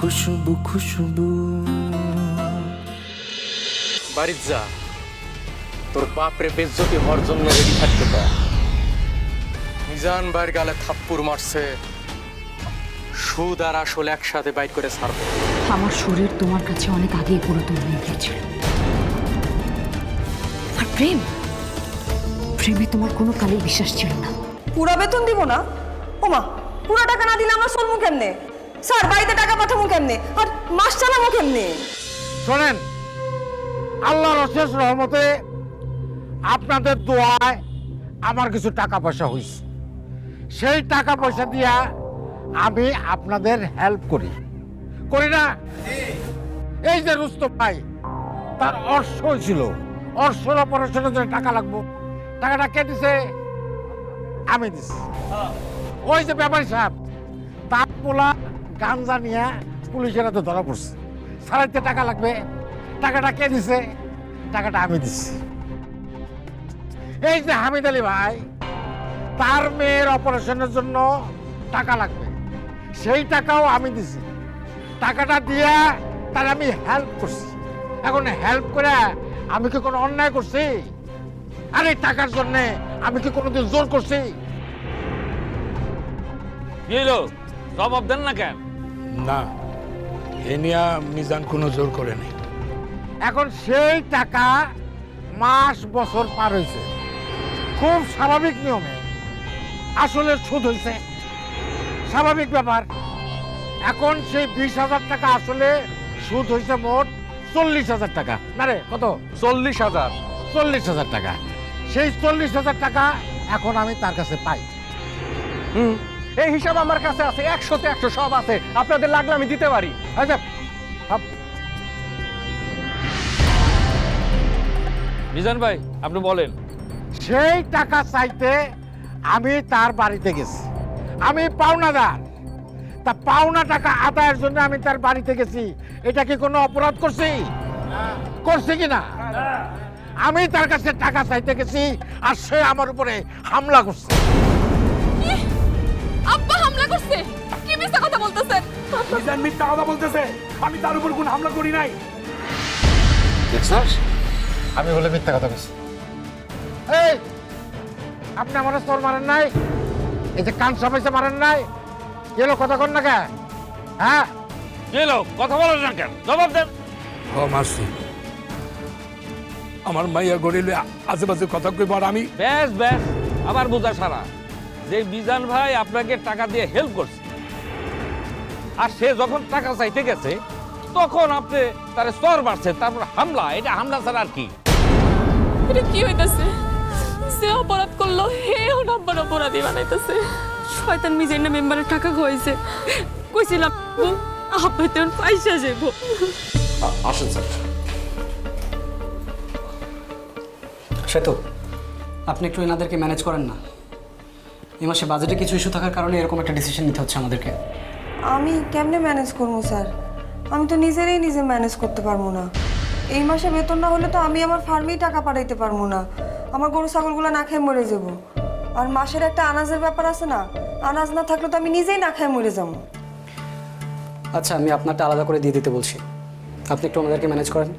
খুশবু খুশবু। বাড়ির যা, তোর বাপরে বেজ্জতি হওয়ার জন্য রেডি থাকতে পার। মিজান ভাইয়ের গালে থাপ্পুর মারছে, সুদ আর আসল একসাথে বাইট করে ছাড়বো। আমার শরীর তোমার কাছে অনেক আগেই পুরাতন হয়ে গিয়েছিল। আর প্রেমে তোমার কোনো কালেই বিশ্বাস ছিল না। পুরা বেতন দিব না? ওমা, পুরা টাকা না দিলে আমরা চলবো কেমনে? স্যার, বাড়িতে টাকা পাঠাবো কেমনে? আর মাস চালাবো কেমনে? শোনেন, আল্লাহর অশেষ রহমতে আপনাদের দোয়ায় আমার কিছু টাকা পয়সা হয়েছে। সেই টাকা পয়সা দিয়া আমি আপনাদের হেল্প করি না? এই যে রুস্তম ভাই, তার অর্শ হয়েছিল, অর্শর অপারেশনের জন্য টাকা লাগবো। টাকাটা কে দিছে? আমি দিছি। ওই যে ব্যাপারী সাহেব, তার পোলা গাঞ্জা নিয়ে পুলিশের হাতে ধরা পড়ছে, সারাইতে টাকা লাগবে। টাকাটা কে দিছে? টাকাটা আমি দিছি। এই যে হামিদ আলী ভাই, তার মেয়ের অপারেশনের জন্য টাকা লাগবে, সেই টাকাও আমি দিছি। টাকাটা দিয়ে তার আমি হেল্প করছি। এখন হেল্প করে আমি কি কোনো অন্যায় করছি? আরে টাকার জন্য আমি কি কোনোদিন জোর করছি? জবাব দেন না কেন? না, এ নিয়ে মিজান কোনো জোর করে নেই। এখন সেই টাকা মাস বছর পার হয়েছে, খুব স্বাভাবিক নিয়মে আসলে সুদ হয়েছে, স্বাভাবিক ব্যাপার। এখন সেই 20,000 টাকা আসলে সুদ হয়েছে মোট 40,000 টাকা। না রে, কত? 40,000। 40,000 টাকা। সেই 40,000 টাকা এখন আমি তার কাছে পাই। এই হিসাব আমার কাছে আছে, 100তে 100 সব আছে। আপনাদের লাগলে আমি দিতে পারি। আচ্ছা, মিজান ভাই, আপনি বলেন। সেই টাকা চাইতে আমি তার বাড়িতে গেছি, আমি পাওনাদার। তা পাওনা টাকা আদায়ের জন্য আমি তার বাড়িতে গেছি, এটা কি কোনো অপরাধ করছি? করছি কি না? আমি তার কাছে টাকা চাইতে গেছি, আর সে আমার উপরে হামলা করছে। আব্বা হামলা করছে? কি মিথ্যা কথা বলতেছেন? মিজান মিথ্যা কথা বলতেছে। আমি তার উপর কোনো হামলা করি নাই। দেখছস, আমি বলে মিথ্যা কথা বলছি। এই, আপনি আমার স্তর মারেন নাই? এই যে কান সবাইছে মারেন নাই? কেন কথা কন না কে? হ্যাঁ, কথা বলেন না কেন? জবাব দেন। ও মাসি, আমার মাইয়া গড়িলে আশেপাশে কথা কইবার আমি ব্যাস ব্যাস, আবার বোঝা সারা যে মিজান ভাই আপনাকে টাকা দিয়ে হেল্প করছে, আর সে যখন টাকা চাইতে গেছে তখন আপনি তার স্তর বাড়ছে, তারপর হামলা। এটা হামলা ছাড়া আর কি? এটা কি হইতাছে? সে অপরাধ করলো, হেও নাম্বার অপরাধী বানাইতেছে। শয়তান মিজান না মেম্বারের টাকা খাইছে। কইছিলাম আপনি তো পয়সা যাইব। আসেন স্যার। সেতু, আপনি একটু এনাদেরকে ম্যানেজ করেন না। এই মাসে বাজেটে কিছু ইস্যু থাকার কারণে এরকম একটা ডিসিশন নিতে হচ্ছে আমাদেরকে। আমি কেমনে ম্যানেজ করবো স্যার? আমি তো নিজে ম্যানেজ করতে পারবো না। এই মাসে বেতন না হলে তো আমি আমার ফার্মেই টাকা পাঠাইতে পারবো না। আমার গরু ছাগলগুলো না খেয়ে মরে যাব। আর মাসের একটা আনাজের ব্যাপার আছে না, আনাজ না থাকলে তো আমি নিজেই না খেয়ে মরে যাবো। আচ্ছা, আমি আপনারটা আলাদা করে দিয়ে দিতে বলছি, আপনি একটু ওনাদেরকে ম্যানেজ করেন।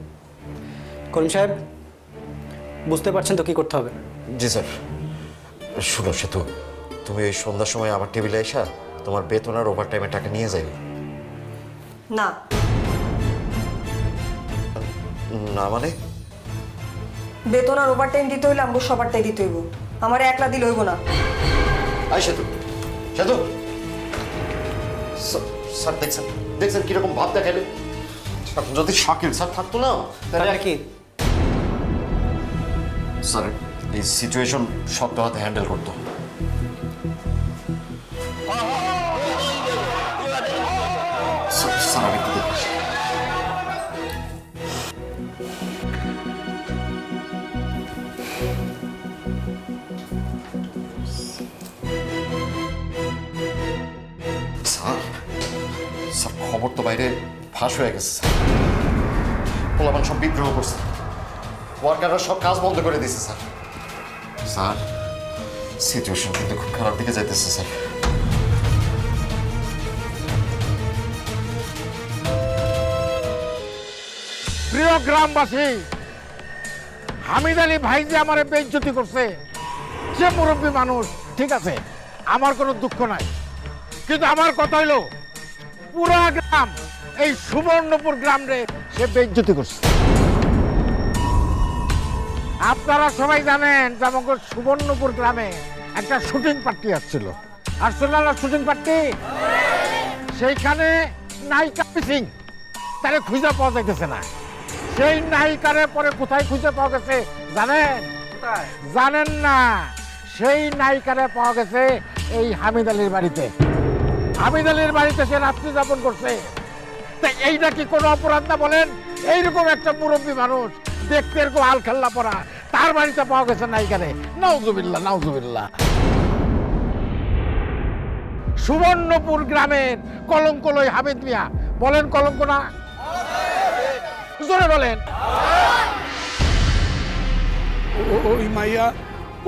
করিম সাহেব, বুঝতে পারছেন তো কী করতে হবে? জি স্যার। শুনো সেতু, তুমি ওই সন্ধ্যার সময় আমার টেবিলে এসা তোমার বেতন আর ওভার টাইমের টাকা নিয়ে যাই। না না মানে? বেতন আর ওভার টাইম দিতে হইলে আমাকে সবারটাই দিতে হইব, আমার একলা দিলে হইব না। আই সেতু, সেতু স্যার, দেখছেন কিরকম ভাব দেখাইলে? যদি শাকিল স্যার থাকতো না তাহলে কি স্যার এই সিচুয়েশন শক্ত হাতে হ্যান্ডেল করতো। স্যার আমি একটু দেখছি। স্যার, খবর তো বাইরে ফাঁস হয়ে গেছে স্যার। পোলাপান সব বিদ্রোহ করছে, ওয়ার্কাররা সব কাজ বন্ধ করে দিয়েছে স্যার। স্যার, সিচুয়েশন কিন্তু খুব খারাপ দিকে যাইতেছে স্যার। প্রিয় গ্রামবাসী, হামিদ আলী ভাই যে আমার বেইজ্জতি করছে, সে মুরব্বী মানুষ, ঠিক আছে, আমার কোনো দুঃখ নাই, কিন্তু আমার কথা হইলো পুরা গ্রাম, এই সুবর্ণপুর গ্রাম রে সে বেইজ্জতি করছে। আপনারা সবাই জানেন যে আমাদের সুবর্ণপুর গ্রামে একটা শুটিং পার্টি আসছিল, আসছিল না শুটিং পার্টি? সেইখানে নায়িকা মিসিং, তারে খুঁজে পাওয়া যাইতেছে না। সেই নায়িকারে পরে কোথায় খুঁজে পাওয়া গেছে জানেন? জানেন না? সেই নায়িকারে পাওয়া গেছে এই হামিদ আলীর বাড়িতে। হামিদ আলীর বাড়িতে সে রাত্রি যাপন করছে। তা এইটা কি কোনো অপরাধ না বলেন? এইরকম একটা মুরব্বী মানুষ, দেখতে এরকম আল খেল্লা পড়া, তার বাড়িতে পাওয়া গেছে নায়িকারে। নাউজুবিল্লাহ, নাউজুবিল্লাহ। সুবর্ণপুর গ্রামের কলঙ্ক লই হামিদ মিয়া, বলেন কলঙ্ক না? জোরে বলেন।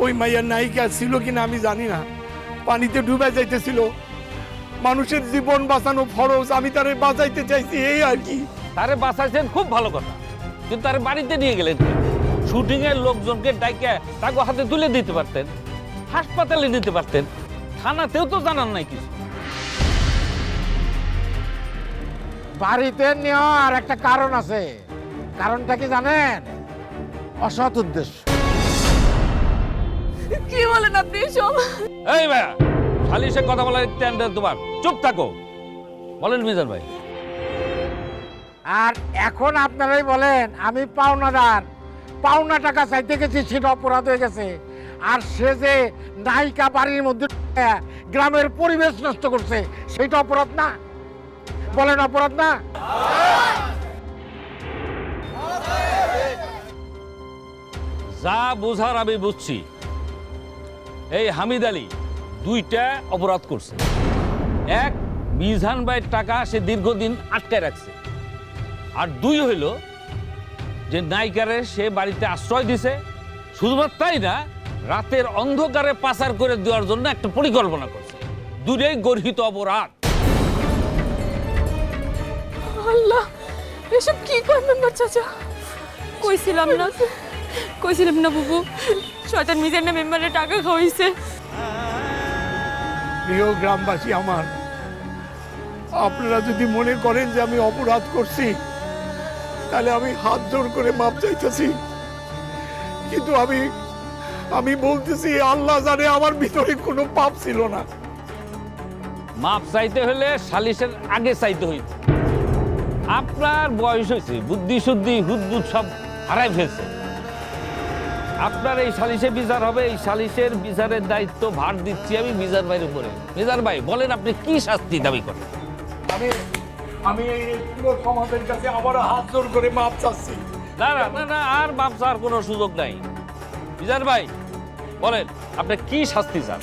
ওই মাইয়া নায়িকা ছিল কিনা আমি জানি না, পানিতে ডুবে যাইতেছিল। মানুষের জীবন বাঁচানো ফরজ, আমি তারে বাঁচাইতে চাইছি, এই আর কি। তারে বাঁচাইছেন, খুব ভালো কথা, কিন্তু তার বাড়িতে নিয়ে গেলেন শুটিং এর লোকজনকে ডাইকে তাকে হাতে তুলে দিতে পারতেন, হাসপাতালে নিতে পারতেন, থানাতেও তো জানান নাই কিছু। বাড়িতে নেওয়ার একটা কারণ আছে। কারণটা কি জানেন? অসৎ উদ্দেশ্য। কি বলেন আপনি এসব? এই ভাইয়া, সালিশে কথা বলার স্ট্যান্ডার্ড তোমার, চুপ থাকো। বলেন মিজান ভাই। আর এখন আপনারাই বলেন আমি পাওনাদার, পাওনা টাকা চাইতে গেছি, সেটা অপরাধ হয়ে গেছে। আর সে যে নায়িকা বাড়ির মধ্যে গ্রামের পরিবেশ নষ্ট করছে, সেটা অপরাধ না? বলেন অপরাধ না? যা বোঝার আমি বুঝছি, এই হামিদ আলী দুইটা অপরাধ করছে। এক, মিজান ভাইয়ের টাকা সে দীর্ঘদিন আটকায় রাখছে। আর দুই হইল যে নায়িকারে সে বাড়িতে আশ্রয় দিছে, শুধুমাত্র তাই না, রাতের অন্ধকারে পাচার করে দেওয়ার জন্য একটা পরিকল্পনা করছে। দুটোই গর্হিত অপরাধ। আল্লাহ, এসব কি করবেন না চাচা? কইছিলাম না বুবু, শয়তান মিজান না মেম্বারের টাকা খাওয়াইছে। প্রিয় গ্রামবাসী আমার, আপনারা যদি মনে করেন যে আমি অপরাধ করছি, তাহলে আমি হাত জোর করে মাপ চাইতেছি। কিন্তু আমি বলতেছি, আল্লাহ জানে আমার ভিতরে কোনো পাপ ছিল না। মাপ চাইতে হলে সালিশের আগে চাইতে হইত। আপনার বয়স হয়েছে, বুদ্ধি শুদ্ধি হুদবুদ সব হারাই ফেলছে। আপনার এই সালিশে বিচার হবে, এই সালিশের বিচারের দায়িত্ব ভার দিচ্ছি আমি মিজান ভাইয়ের উপরে। মিজান ভাই বলেন, আপনি কি শাস্তি দাবি করেন? আমি এই পুরো সমাজের কাছে আবার হাত জোর করে মাপ চাচ্ছি। না না না না, আর মাপ চাওয়ার কোনো সুযোগ নাই। মিজান ভাই বলেন, আপনি কি শাস্তি চান?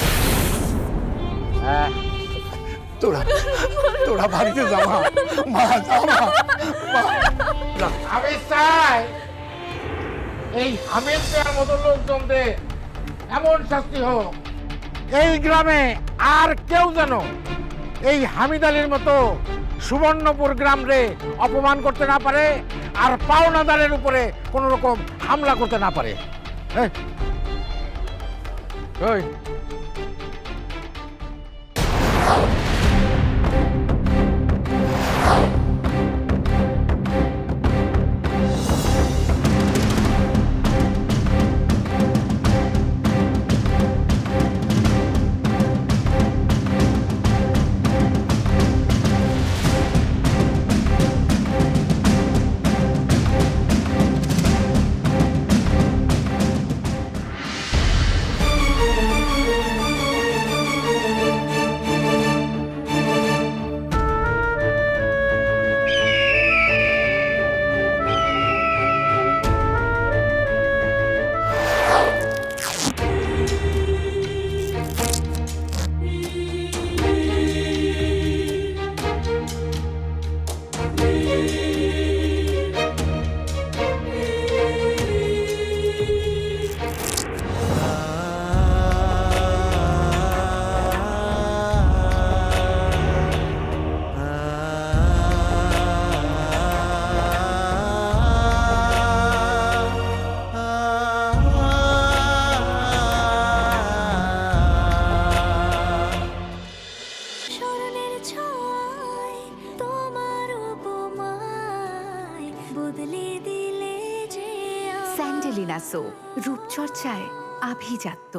তোরা বাড়িতে যাওয়া, মা যাওয়া। আমি চাই এই হামিদ মিয়ার মতো লোকজনদের এমন শাস্তি হোক, এই গ্রামে আর কেউ যেন এই হামিদ আলীর মতো সুবর্ণপুর গ্রাম রে অপমান করতে না পারে, আর পাওনাদারের উপরে কোনো রকম হামলা করতে না পারে। এই সো রূপচর্চায় আভিজাত্য।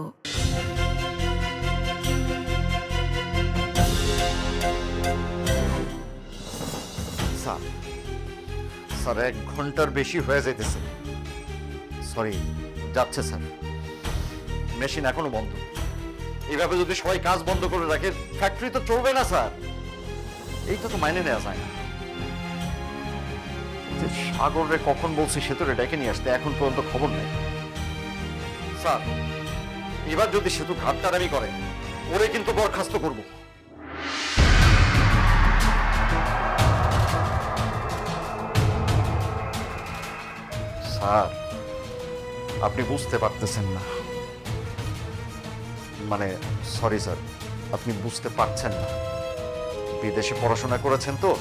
স্যার স্যার 1 ঘন্টার বেশি হয়ে যাইতেছে। সরি, যাচ্ছে স্যার। মেশিন এখনো বন্ধ। এইভাবে যদি সবাই কাজ বন্ধ করে রাখে ফ্যাক্টরি তো চলবে না স্যার। এইটা তো মাইনে নেওয়া যায় না। যে সাগরে কখন বলছি সে তো ডেকে নিয়ে আসতে, এখন পর্যন্ত খবর নেই। স্যার এবার যদি সেতু ঘাটতারামি করে ওরে কিন্তু বরখাস্ত করব। স্যার আপনি বুঝতে পারতেছেন না, মানে সরি স্যার, আপনি বুঝতে পারছেন না। বিদেশে পড়াশোনা করেছেন তো,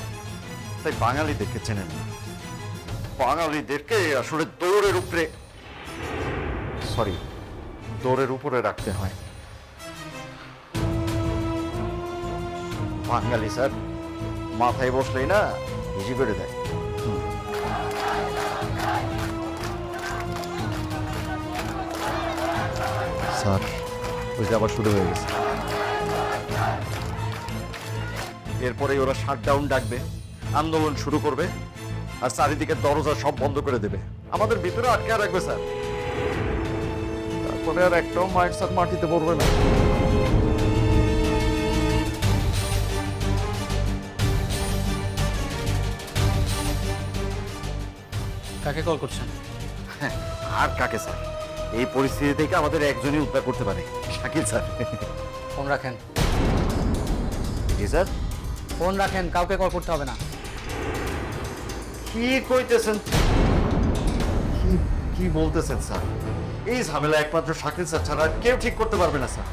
তাই বাঙালিদেরকে চেনেন না। বাঙালিদেরকে আসলে দৌড়ের উপরে, সরি, দৌড়ের উপরে রাখতে হয়। বাঙালি স্যার মাথায় বসলেই না ইজি করে দেয়। স্যার ওই যে আবার শুরু হয়ে গেছে। এরপরে ওরা শাটডাউন ডাকবে, আন্দোলন শুরু করবে, আর চারিদিকে দরজা সব বন্ধ করে দেবে, আমাদের ভিতরে আটকে রাখবে স্যার। তারপরে আর একটাও মায়ের স্যার মাটিতে পড়বে না। কাকে কল করছেন? আর কাকে স্যার, এই পরিস্থিতি থেকে আমাদের একজনই উদ্ধার করতে পারে, শাকিল স্যার। ফোন রাখেন। জি স্যার। ফোন রাখেন, কাউকে কল করতে হবে না। কি কইতেছেন, কি বলতেছেন স্যার? এই ঝামেলা একমাত্র শাকিল স্যার ছাড়া কেউ ঠিক করতে পারবে না স্যার।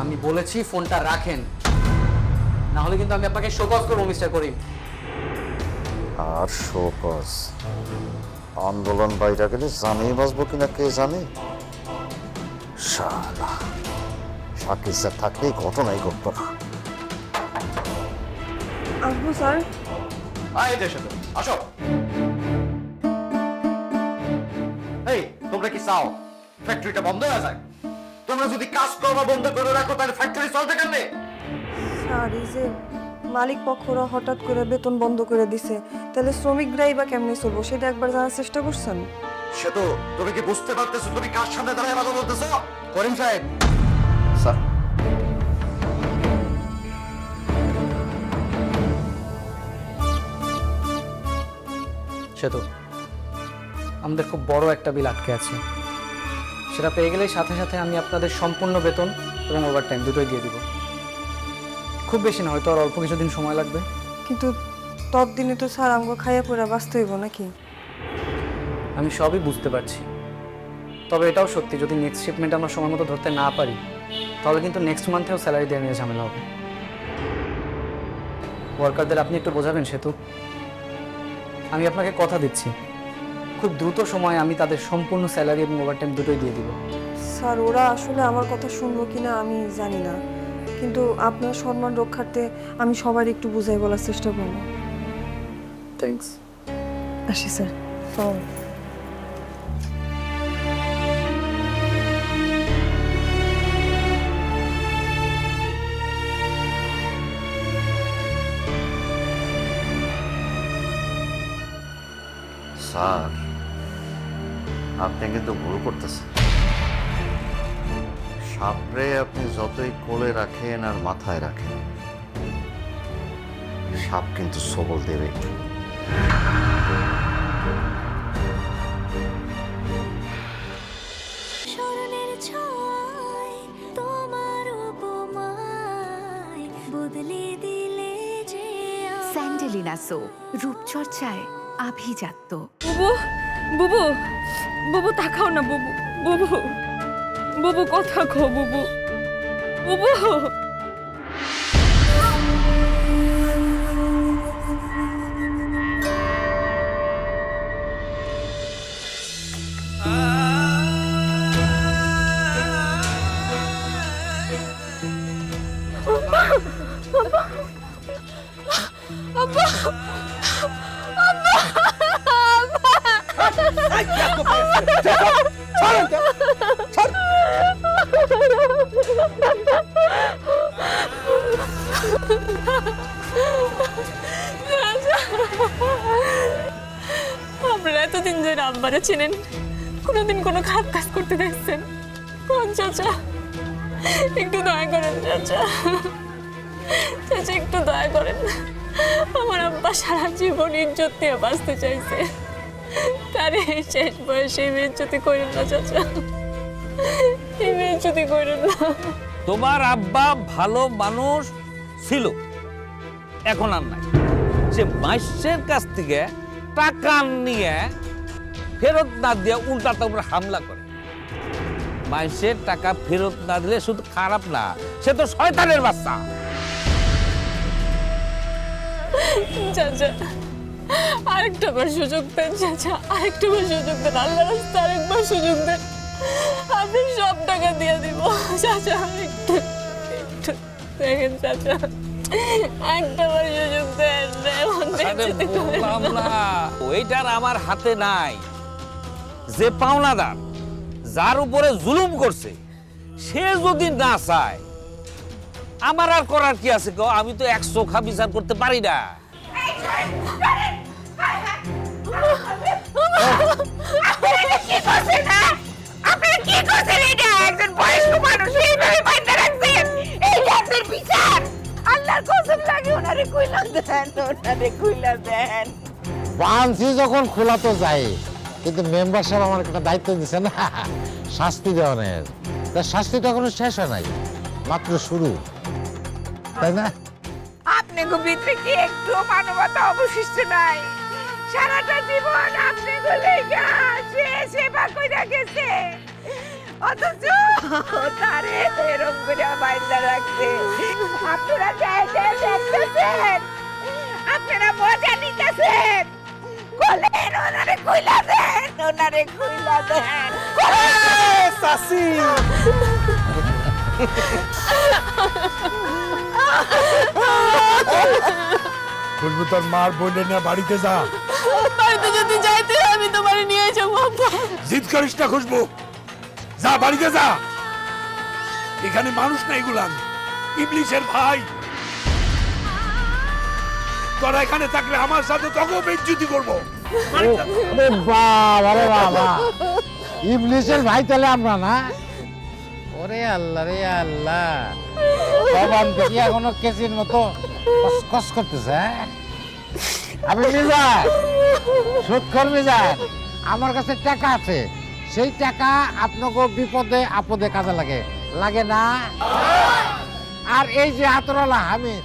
আমি বলেছি ফোনটা রাখেন, না হলে কিন্তু আমি আপনাকে শোকজ করবো মিস্টার করিম। আর শোকজ আন্দোলন বাইরে গেলে জানেই বাঁচবো কিনা কে জানে। শালা শাকিল স্যার থাকলেই ঘটনাই ঘটতো না। আসবো স্যার। আয় দেশে তো আসো। এই তোমরা কি চাও ফ্যাক্টরিটা বন্ধ হয়ে যায়? তোমরা যদি কাজ করা বন্ধ করে রাখো তাহলে ফ্যাক্টরি চলবে কেমনে? স্যার এই যে মালিক পক্ষরা হঠাৎ করে বেতন বন্ধ করে দিছে, তাহলে শ্রমিকরাই বা কেমনে চলবো সেটা একবার জানার চেষ্টা করছেন? সে তো তুমি কি বুঝতে পারতেছো তুমি কার সামনে দাঁড়িয়ে কথা বলতেছো? করিম সাহেব, স্যার সেতু আমাদের খুব বড় একটা বিল আটকে আছে, সেটা পেয়ে গেলেই সাথে সাথে আমি আপনাদের সম্পূর্ণ বেতন এবং ওভারটাইম দুটোই দিয়ে দিব। খুব বেশি না, হয়তো আর অল্প কিছুদিন সময় লাগবে। কিন্তু ততদিনে তো স্যার আমাকে খাইয়া পড়া বাঁচতে হইব নাকি? আমি সবই বুঝতে পারছি, তবে এটাও সত্যি যদি নেক্সট শিপমেন্ট আমরা সময় মতো ধরতে না পারি তাহলে কিন্তু নেক্সট মান্থেও স্যালারি দেওয়া নিয়ে ঝামেলা হবে। ওয়ার্কারদের আপনি একটু বোঝাবেন সেতু। আমি আপনাকে কথা দিচ্ছি, খুব দ্রুত সময়ে আমি তাদের সম্পূর্ণ স্যালারি এবং ওভারটাইম দুটোই দিয়ে দিব। স্যার ওরা আসলে আমার কথা শুনবো কিনা আমি জানি না, কিন্তু আপনার সম্মান রক্ষার্থে আমি সবার একটু বুঝাই বলার চেষ্টা করব। থ্যাঙ্কস। আসি স্যার। স্যার আপনি কিন্তু ভুল করতেছেন। সাপরে আপনি যতই কোলে রাখেন আর মাথায় রাখেন, সাপ কিন্তু সবল দেবে। স্মরণের ছয় তোমার উপমায় বদলে দিলে যে স্যান্ডেলিনা সো রূপচর্চায় আভিজাত্য। বুবু বুবু বুবু তাকাও না বুবু, বুবু বুবু কথা কো বুবু, বুবু। আপনারা এতদিন ধরে আব্বারে চিনেন, কোনোদিন কোনো খারাপ কাজ করতে দেখছেন? কোন চাচা, একটু দয়া করেন চাচা, চাচা একটু দয়া করেন। আমার আব্বা সারা জীবন ইজ্জত নিয়ে বাঁচতে চাইছে, তার এই শেষ বয়সে বেজ্জতি করেন না চাচা, এই বেজ্জতি করেন না। তোমার আব্বা ভালো মানুষ ছিল, এখন আর নাই। সে মাইশের কাছ থেকে টাকা নিয়ে ফেরত না দিয়ে উল্টা তোমার হামলা করে। মাইশের টাকা ফেরত না দিলে শুধু খারাপ না, সে তো শয়তানের বাচ্চা। চাচা আরেকটাবার সুযোগ দেন চাচা, আরেকটাবার সুযোগ দেন, আল্লাহ রাস্তা আরেকবার সুযোগ দেন, আপনি সব টাকা দিয়ে দিব চাচা। একটু একটু দেখেন চাচা, একটাবার সুযোগ দেন। বললাম না, ওইটার আমার হাতে নাই। যে পাওনাদার, যার উপরে জুলুম করছে, সে যদি না চায়, আমার আর করার কি আছে? আমি তো এক চোখা বিচার করতে পারি না। বানছি যখন খোলা তো যায়, কিন্তু মেম্বার সাহেব আমার একটা দায়িত্ব দিছে না, শাস্তি দেওয়ানের। তার শাস্তিটা এখনো শেষ হয় নাই, মাত্র শুরু, তাই না? আপনি ভিতরে কি একটু মানবতা অবশিষ্ট নাই? সারাটা জীবন আপনি সেবা কইরা গেছে, অথচ তারে এরকম করে বাইন্দা রাখছে। আপনারা দেখতেছেন, আপনারা মজা নিতেছেন। বলেন ওনারে কইলা দেন, ওনারে কইলা দেন। চাচি খুশবু, তোর মার বইলে না বাড়িতে যা। বাড়িতে যদি যাইতে আমি তোমার নিয়ে যাবো আব্বা। জিদ করিস না খুশবু, যা বাড়িতে যা। এখানে মানুষ নাই গুলাম, ইবলিশের ভাই। তোরা এখানে থাকলে আমার সাথে তোকেও বেজ্জতি করবো। আরে বাবা রে বাবা, ইবলিশের ভাই তাহলে আমরা না? ওরে আল্লাহ রে আল্লাহ, বাবান দেখি এখনো কেসির মতো কস করতেছে। আমি মিজান, সুদখোর মিজান, আমার কাছে টাকা আছে, সেই টাকা আপনাকে বিপদে আপদে কাজে লাগে, লাগে না? আর এই যে আতরওয়ালা হামিদ,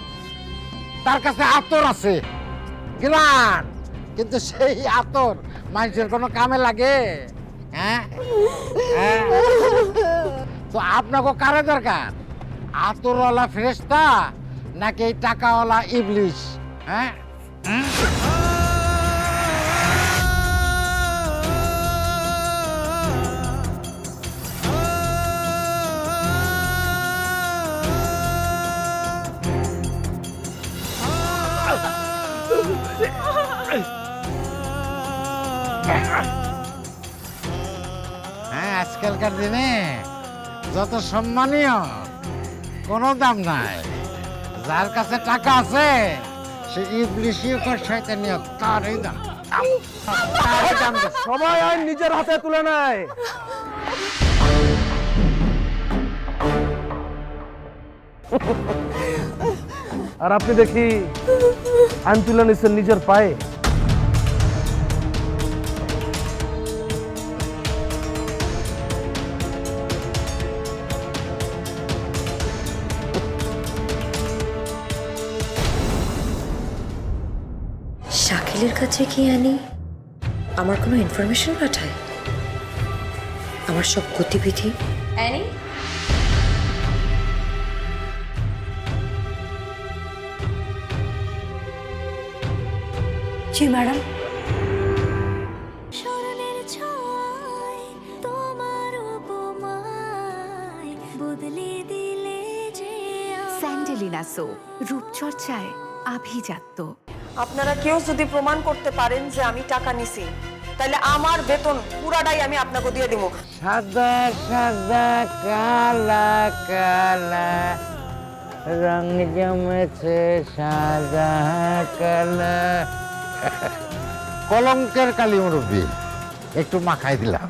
তার কাছে আতর আছে গিলান, কিন্তু সেই আতর মানুষের কোনো কামে লাগে? হ্যাঁ, তো আপনাকে কারে দরকার, আতরওয়ালা ফেরেশতা নাকি এই টাকাওয়ালা ইবলিশ? হ্যাঁ, আজকালকার দিনে যত সম্মানীয় কোনো দাম নাই। যার কাছে টাকা আছে সে ইবলিশই হোক আর শয়তানি হোক, তারই দাম। সবাই আইন নিজের হাতে তুলে নেয়। আর আপনি দেখি আইন তুলে নিচ্ছেন নিজের পায়ে। শাকিলের কাছে কি আনি আমার কোনো ইনফরমেশন পাঠায়, আমার সব গতিবিধি? অ্যানি, জি ম্যাডাম। স্মরণের ছয় তোমার উপমায় বদলে দিলে যে স্যান্ডেলিনা সো, রূপচর্চায় আভিজাত্য। আপনারা কেউ যদি প্রমাণ করতে পারেন যে আমি টাকা নিছি, তাহলে আমার বেতন পুরাটাই আমি আপনাকে দিয়ে দিব। সাদা সাদা কালা কালা রং জমেছে সাদা কালা কলঙ্কের কালি মুরব্বী একটু মাখাই দিলাম।